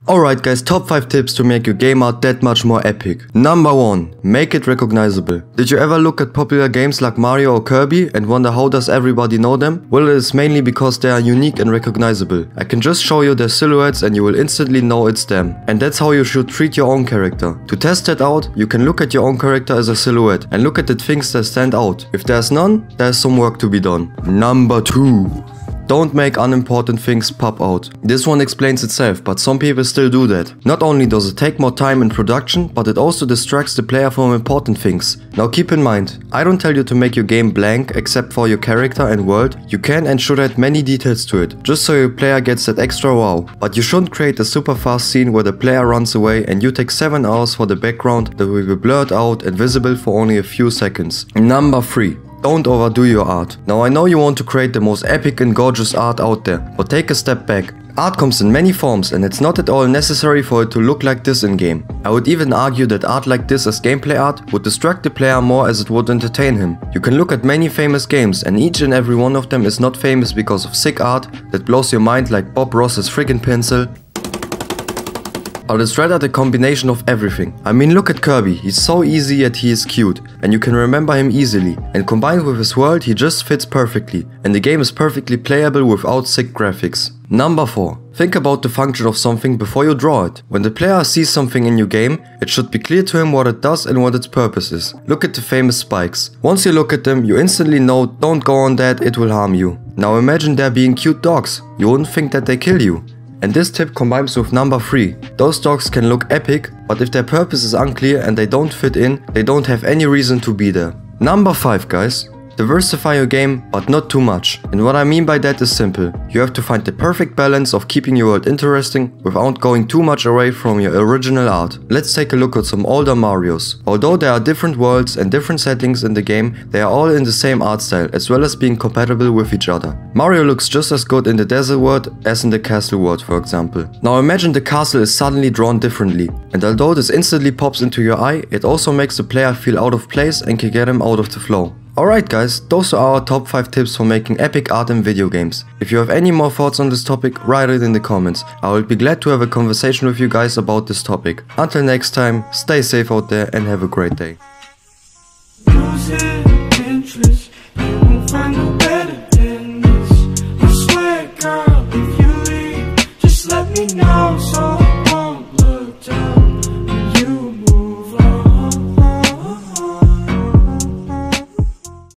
Alright guys, top 5 tips to make your game art that much more epic. Number 1. Make it recognizable. Did you ever look at popular games like Mario or Kirby and wonder how does everybody know them? Well, it is mainly because they are unique and recognizable. I can just show you their silhouettes and you will instantly know it's them. And that's how you should treat your own character. To test that out, you can look at your own character as a silhouette and look at the things that stand out. If there's none, there's some work to be done. Number 2. Don't make unimportant things pop out. This one explains itself, but some people still do that. Not only does it take more time in production, but it also distracts the player from important things. Now keep in mind, I don't tell you to make your game blank except for your character and world. You can and should add many details to it, just so your player gets that extra wow. But you shouldn't create a super fast scene where the player runs away and you take 7 hours for the background that will be blurred out and visible for only a few seconds. Number 3. Don't overdo your art. Now I know you want to create the most epic and gorgeous art out there, but take a step back. Art comes in many forms and it's not at all necessary for it to look like this in game. I would even argue that art like this as gameplay art would distract the player more as it would entertain him. You can look at many famous games and each and every one of them is not famous because of sick art that blows your mind like Bob Ross's friggin' pencil. But it's rather the combination of everything. I mean, look at Kirby, he's so easy yet he is cute, and you can remember him easily, and combined with his world he just fits perfectly, and the game is perfectly playable without sick graphics. Number 4. Think about the function of something before you draw it. When the player sees something in your game, it should be clear to him what it does and what its purpose is. Look at the famous spikes. Once you look at them, you instantly know, don't go on that, it will harm you. Now imagine there being cute dogs. You wouldn't think that they kill you. And this tip combines with number 3. Those dogs can look epic, but if their purpose is unclear and they don't fit in, they don't have any reason to be there. Number 5 guys. Diversify your game, but not too much. And what I mean by that is simple. You have to find the perfect balance of keeping your world interesting without going too much away from your original art. Let's take a look at some older Marios. Although there are different worlds and different settings in the game, they are all in the same art style as well as being compatible with each other. Mario looks just as good in the desert world as in the castle world, for example. Now imagine the castle is suddenly drawn differently. And although this instantly pops into your eye, it also makes the player feel out of place and can get him out of the flow. Alright guys, those are our top 5 tips for making epic art in video games. If you have any more thoughts on this topic, write it in the comments. I will be glad to have a conversation with you guys about this topic. Until next time, stay safe out there and have a great day.